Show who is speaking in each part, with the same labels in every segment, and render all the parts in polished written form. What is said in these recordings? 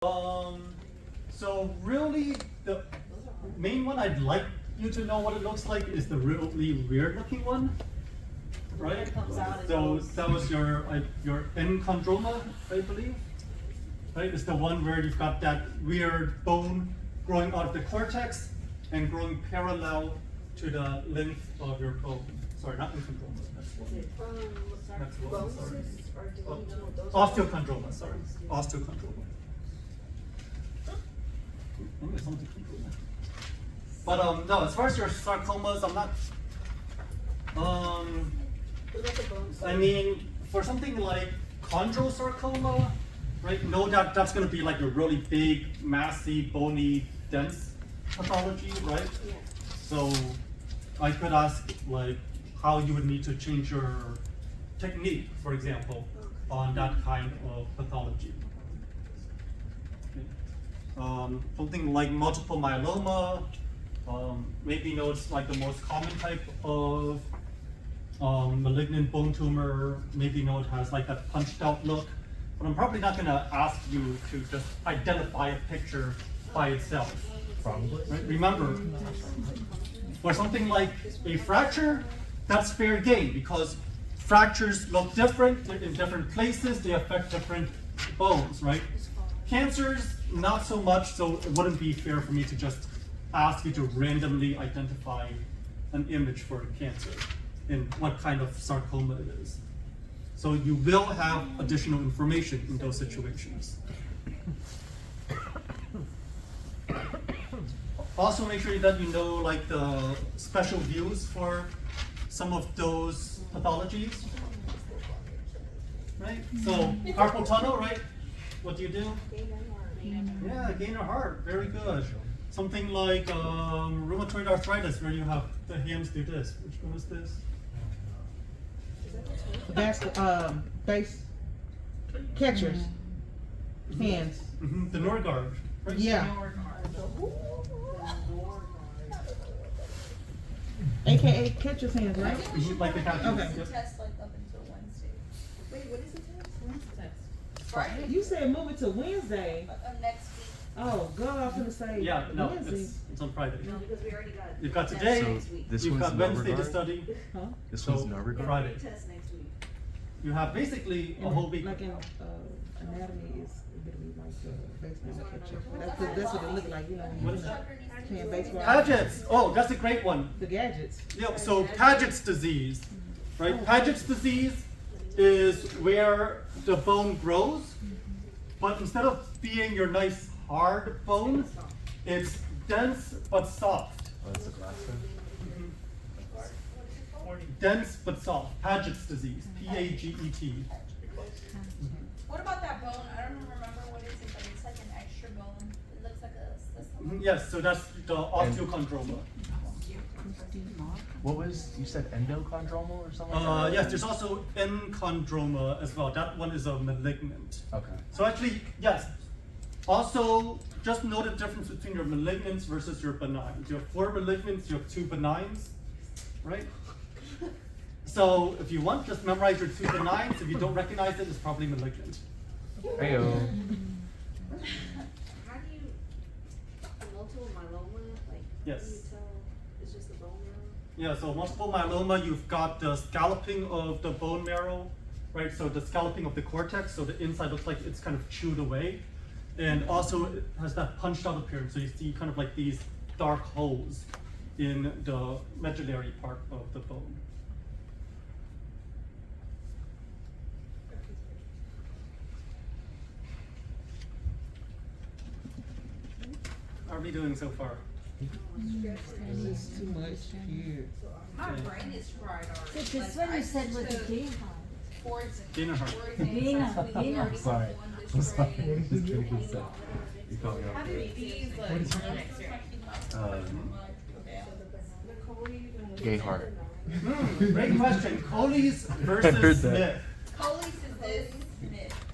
Speaker 1: So really, the main one I'd like you to know what it looks like is the really weird-looking one, right? So that was your enchondroma, I believe, right? It's the one where you've got that weird bone growing out of the cortex and growing parallel to the length of your bone. Sorry, not enchondroma. That's one. Sorry. Osteochondroma. Sorry, osteochondroma. But no, as far as your sarcomas, I'm not. I mean, for something like chondrosarcoma, right? No doubt that's going to be like a really big, massy, bony, dense pathology, right?
Speaker 2: Yeah.
Speaker 1: So I could ask like how you would need to change your technique, for example, on that kind of pathology. Something like multiple myeloma, maybe it's like the most common type of malignant bone tumor. Maybe it has like that punched out look. But I'm probably not going to ask you to just identify a picture by itself.
Speaker 3: Probably.
Speaker 1: Right? Remember, for something like a fracture, that's fair game because fractures look different in different places. They affect different bones, right? Cancers, not so much, so it wouldn't be fair for me to just ask you to randomly identify an image for cancer and what kind of sarcoma it is. So you will have additional information in those situations. Also make sure that you know like the special views for some of those pathologies. Right? So carpal tunnel, right? What do you do? Yeah, gain of heart, very good. Something like rheumatoid arthritis, where you have the hands do this. Which one is this?
Speaker 4: That's base catchers hands.
Speaker 1: Mm-hmm. The Norgard, right?
Speaker 4: Yeah. AKA catcher's hands, right?
Speaker 1: Mm-hmm. Like the catchers.
Speaker 4: Okay.
Speaker 1: Yep.
Speaker 5: Test like up until Wednesday.
Speaker 2: Wait, what is the test? When's the test?
Speaker 5: Friday.
Speaker 4: You said move it to Wednesday.
Speaker 5: Next week.
Speaker 4: Oh, God, I was gonna say
Speaker 1: Yeah, no,
Speaker 4: Wednesday.
Speaker 1: it's on Friday.
Speaker 2: No, because we already got.
Speaker 1: You've got
Speaker 2: test
Speaker 1: today,
Speaker 2: next week.
Speaker 3: This
Speaker 1: you've
Speaker 3: one's
Speaker 1: got
Speaker 3: no
Speaker 1: Wednesday to
Speaker 3: regard?
Speaker 1: study.
Speaker 4: Huh?
Speaker 3: This
Speaker 1: So,
Speaker 3: one's no regard.
Speaker 1: Friday.
Speaker 2: Test next week.
Speaker 1: You have basically a whole week.
Speaker 4: Like in anatomy is literally like baseball catcher. That's what it looked like, you know,
Speaker 1: What
Speaker 4: when
Speaker 1: is
Speaker 4: you're
Speaker 1: that?
Speaker 4: playing baseball.
Speaker 1: Paget's. Oh, that's a great one.
Speaker 4: The gadgets.
Speaker 1: Yeah, so Paget's disease, right? Paget's disease is where the bone grows, but instead of being your nice hard bone, it's dense but soft.
Speaker 3: Oh, that's the glass one.
Speaker 1: Dense but soft. Paget's disease. P-A-G-E-T.
Speaker 5: What about that bone? I don't remember what it is, but it's like an extra bone. It looks like a.
Speaker 1: Yes, so that's the osteochondroma.
Speaker 3: What was, you said endochondromal or something like that?
Speaker 1: Yes, there's also enchondroma as well. That one is a malignant.
Speaker 3: Okay.
Speaker 1: So actually, yes. Also, just know the difference between your malignants versus your benigns. You have 4 malignants, you have 2 benigns, right? So if you want, just memorize your 2 benigns. If you don't recognize it, it's probably malignant.
Speaker 3: Heyo.
Speaker 2: How do you, the multiple myeloma, like,
Speaker 1: Yes.
Speaker 2: how do you tell it's just the bone marrow?
Speaker 1: Yeah, so multiple myeloma, you've got the scalloping of the bone marrow, right? So the scalloping of the cortex, so the inside looks like it's kind of chewed away. And also it has that punched out appearance, so you see kind of like these dark holes in the medullary part of the bone. How are we doing so far?
Speaker 4: This is too much here.
Speaker 5: My brain is fried already.
Speaker 6: So this one you said was a day
Speaker 1: Gain of heart.
Speaker 3: I'm sorry. I'm sorry. Just kidding myself. You caught me
Speaker 5: How
Speaker 3: off
Speaker 5: do
Speaker 3: guard.
Speaker 5: these
Speaker 3: Gay heart.
Speaker 1: Great question. Coley's
Speaker 3: I heard
Speaker 1: versus
Speaker 3: that.
Speaker 1: Smith.
Speaker 5: Coley's is this myth.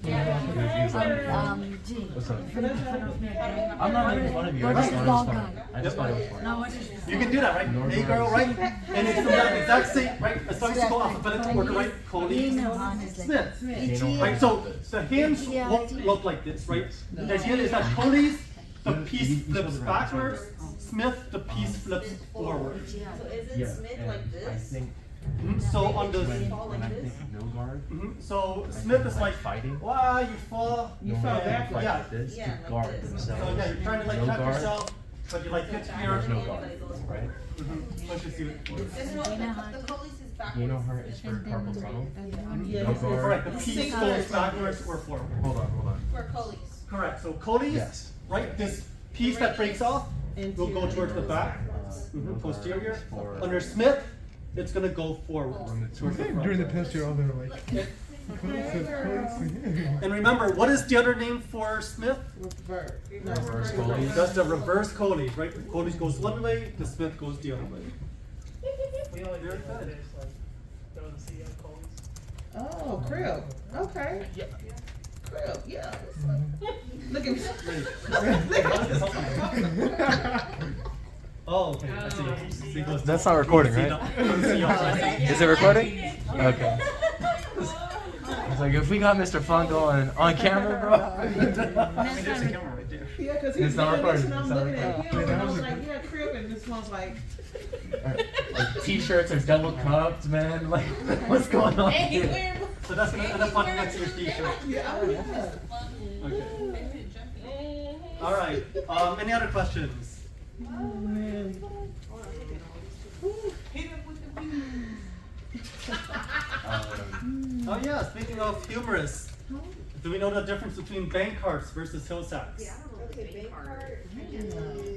Speaker 1: Yeah.
Speaker 6: G.
Speaker 3: What's up?
Speaker 4: But that's how
Speaker 3: I'm not making fun of you. I
Speaker 6: What
Speaker 3: just
Speaker 6: is
Speaker 3: thought it was
Speaker 6: log
Speaker 3: funny.
Speaker 6: on?
Speaker 3: I just thought it was funny.
Speaker 6: No, what is
Speaker 1: You can do that, right? Hey girl, right? And it's from that exact same, right? As long as you go alphabetical order, right? Coley, Smith. Right, so the hands won't look like this, right? The idea is that Coley's, the piece flips backwards, Smith, the piece flips forward.
Speaker 2: So is
Speaker 3: Yeah,
Speaker 2: it Smith
Speaker 3: and
Speaker 2: like
Speaker 3: I
Speaker 2: this?
Speaker 3: think
Speaker 1: So on the,
Speaker 3: when I think no guard,
Speaker 1: so Smith is like,
Speaker 3: fighting.
Speaker 1: wow, you fall.
Speaker 4: You
Speaker 3: normally
Speaker 4: fall
Speaker 3: they
Speaker 4: backwards.
Speaker 1: Yeah.
Speaker 3: fight this
Speaker 2: Yeah,
Speaker 3: to
Speaker 2: like
Speaker 3: guard
Speaker 2: this.
Speaker 3: themselves.
Speaker 1: So yeah, you're trying to like
Speaker 3: No
Speaker 1: trap
Speaker 3: guard,
Speaker 1: yourself, but you like hit here.
Speaker 3: there's no guard, right?
Speaker 1: Once you see it.
Speaker 5: This one, the Coley's is backwards.
Speaker 3: You know her is for carpal tunnel.
Speaker 4: Yeah.
Speaker 3: No guard.
Speaker 1: Correct, the piece goes backwards or forward.
Speaker 3: Hold on.
Speaker 5: For Coley's.
Speaker 1: Correct, so Cody's,
Speaker 3: Yes.
Speaker 1: right, this piece that breaks off will go towards the back,
Speaker 3: No guard
Speaker 1: posterior.
Speaker 3: is for-
Speaker 1: Under Smith, it's gonna go forward. Towards the
Speaker 7: During the
Speaker 1: front.
Speaker 7: test, you're all there like.
Speaker 1: And remember, what is the other name for Smith?
Speaker 4: Reverse. No,
Speaker 3: Reverse Coley's.
Speaker 1: That's the reverse Coley's, right? Coley's goes one way, the Smith goes the other way.
Speaker 8: We only do
Speaker 1: Very
Speaker 8: it
Speaker 1: good.
Speaker 8: is like throw the C at Cole's.
Speaker 4: Oh, crib. Okay. Crib, yeah. Look at
Speaker 1: Oh, okay, I see. See, it goes-
Speaker 3: That's not recording,
Speaker 1: see
Speaker 3: right?
Speaker 1: the- see outside.
Speaker 3: Is it recording? Okay. I was like, if we got Mr. Phung going on camera, bro.
Speaker 1: I mean, there's a camera right there.
Speaker 4: Yeah, because he's
Speaker 3: It's not
Speaker 4: doing this
Speaker 3: recording.
Speaker 4: and I'm
Speaker 3: It's not
Speaker 4: looking at
Speaker 3: recording.
Speaker 4: him and I was like, yeah, crib, and this one's like,
Speaker 3: Like t-shirts are double cupped, man. Like, what's going on
Speaker 5: Hey,
Speaker 3: here?
Speaker 5: we're.
Speaker 1: So that's gonna end up on next year's t-shirt.
Speaker 4: yeah, oh yeah.
Speaker 1: Okay. All right, any other questions?
Speaker 4: Oh, man.
Speaker 1: Oh yeah, speaking of humorous, do we know the difference between bank carts versus hill sacks?
Speaker 2: Yeah, I don't know what
Speaker 5: Okay,
Speaker 2: the
Speaker 5: big
Speaker 2: big part.
Speaker 5: part.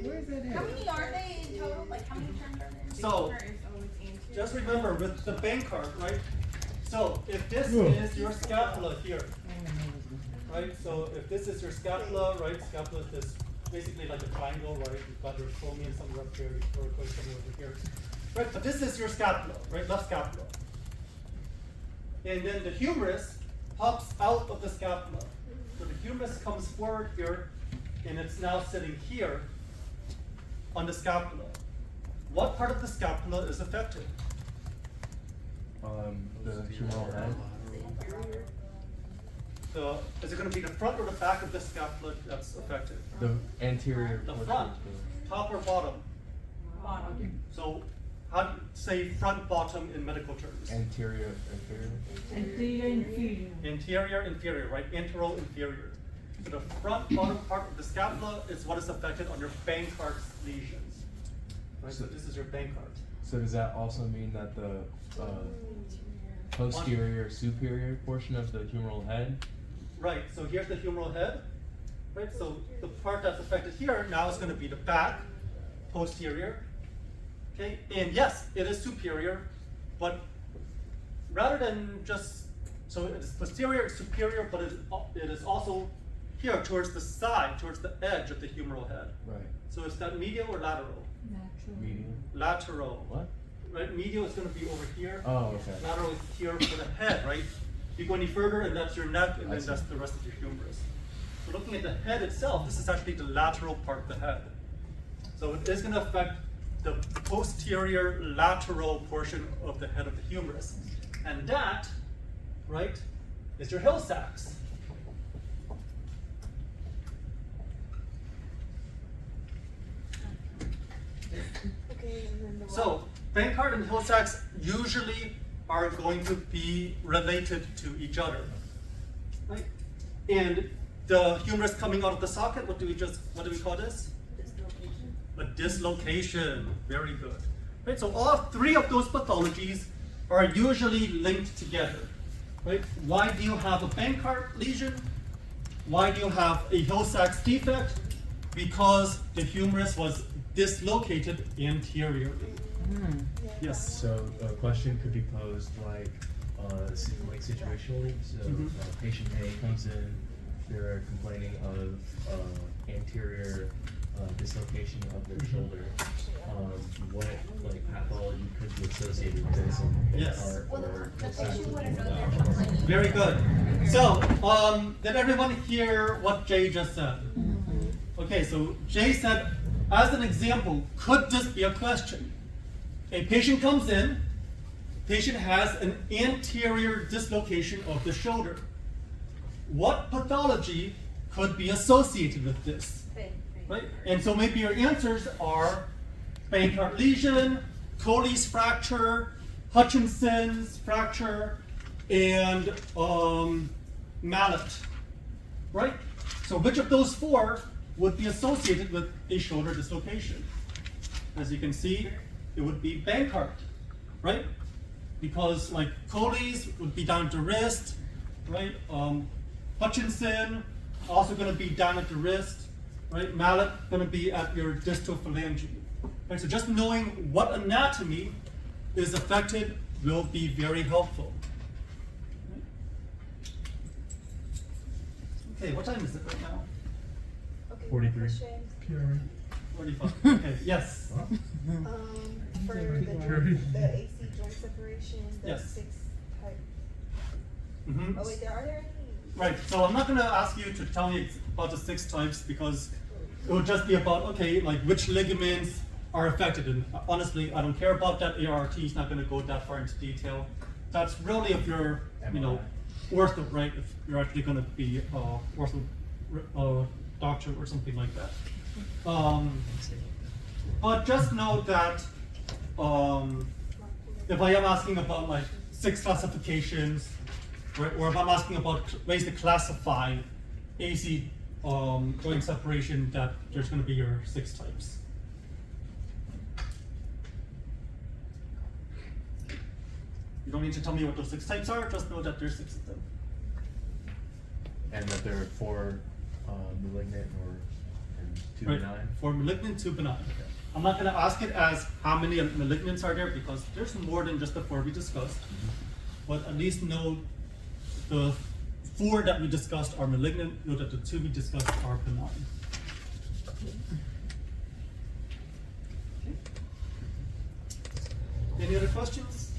Speaker 4: Where's that
Speaker 5: How
Speaker 4: at?
Speaker 5: many are they in total? Like, how many terms are there?
Speaker 1: So, just remember with the bank cart, right? So if this is your scapula here, right? So if this is your scapula, right? Scapula is basically like a triangle, right? You've got your acromion somewhere up here, your coracoid somewhere over here. Right, but this is your scapula, right? Left scapula. And then the humerus pops out of the scapula. So the humerus comes forward here, and it's now sitting here on the scapula. What part of the scapula is affected?
Speaker 3: The humeral head.
Speaker 1: So is it going to be the front or the back of the scapula that's affected?
Speaker 3: The anterior.
Speaker 1: The
Speaker 3: portion
Speaker 1: front,
Speaker 3: of the-
Speaker 1: top or bottom?
Speaker 5: Bottom.
Speaker 1: So how do you say front, bottom in medical terms?
Speaker 3: Anterior.
Speaker 6: Anterior, inferior.
Speaker 1: Interior, inferior, right? Antero, inferior. So the front, bottom part of the scapula is what is affected on your Bankart's lesions. Right, so this is your Bankart.
Speaker 3: So does that also mean that the posterior, superior portion of the humeral head?
Speaker 1: Right, so here's the humeral head. Right, so the part that's affected here now is going to be the back, posterior. Okay, and yes, it is superior, but rather than just, so it's posterior, it's superior, but it is also here towards the side, towards the edge of the humeral head.
Speaker 3: Right.
Speaker 1: So is that medial or lateral?
Speaker 3: Medial.
Speaker 1: Lateral.
Speaker 3: What?
Speaker 1: Right, medial is going to be over here.
Speaker 3: Oh, okay.
Speaker 1: Lateral is here for the head, right? You go any further, and that's your neck, and
Speaker 3: I
Speaker 1: then
Speaker 3: see.
Speaker 1: that's the rest of your humerus. So looking at the head itself, this is actually the lateral part of the head. So it is going to affect the posterior lateral portion of the head of the humerus. And that, right, is your Hill Sachs.
Speaker 2: Okay, and then the
Speaker 1: So, Bankart and Hill Sachs usually are going to be related to each other, right? And the humerus coming out of the socket, what do we call this?
Speaker 2: dislocation.
Speaker 1: A dislocation. Very good. Right, so all three of those pathologies are usually linked together. Right? Why do you have a Bankart lesion? Why do you have a Hill Sachs defect? Because the humerus was dislocated anteriorly. Yes.
Speaker 3: So a question could be posed like situationally. So patient A comes in, they're complaining of anterior
Speaker 7: dislocation of their shoulder, what like pathology could be associated with this, and
Speaker 1: Yes.
Speaker 7: or
Speaker 5: Well, the
Speaker 7: what
Speaker 5: patient
Speaker 7: signs would
Speaker 5: wouldn't
Speaker 7: be
Speaker 5: know
Speaker 7: about?
Speaker 5: their shoulder.
Speaker 1: Very good. So, did everyone hear what Jay just said? Okay, so Jay said, as an example, could this be a question? A patient comes in, patient has an anterior dislocation of the shoulder. What pathology could be associated with this? Right? And so maybe your answers are Bankart lesion, Coley's fracture, Hutchinson's fracture, and mallet. Right? So which of those four would be associated with a shoulder dislocation? As you can see, it would be Bankart, right? Because like Coley's would be down at the wrist, right? Hutchinson also going to be down at the wrist, right? Mallet going to be at your distal phalange. Right? So just knowing what anatomy is affected will be very helpful. Okay, what time is it right now?
Speaker 2: Okay,
Speaker 7: 43.
Speaker 2: question.
Speaker 1: 45. Okay, yes.
Speaker 2: For the AC joint separation, the
Speaker 1: Yes.
Speaker 2: 6 type.
Speaker 1: Mhm.
Speaker 2: Oh wait, are there any?
Speaker 1: Right, so I'm not going to ask you to tell me about the 6 types because it would just be about, okay, like which ligaments are affected. And honestly, I don't care about that. ART is not going to go that far into detail. That's really if you're, you know, ortho, right? If you're actually going to be ortho doctor or something like that. But just know that if I am asking about like 6 classifications, right, or if I'm asking about ways to classify AC joint separation, that there's going to be your 6 types. You don't need to tell me what those 6 types are, just know that there's 6 of them.
Speaker 7: And that there are 4 malignant or and 2
Speaker 1: Right,
Speaker 7: benign.
Speaker 1: for malignant to benign. I'm not going to ask it as how many malignants are there because there's more than just the 4 we discussed. But at least know the 4 that we discussed are malignant, know that the 2 we discussed are benign. Okay. Any other questions?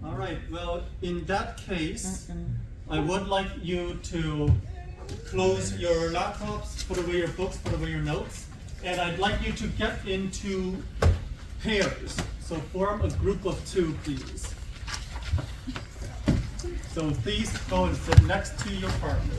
Speaker 1: All right, well, in that case, I would like you to close your laptops, put away your books, put away your notes, and I'd like you to get into pairs. So form a group of 2, please. So please go and sit next to your partner.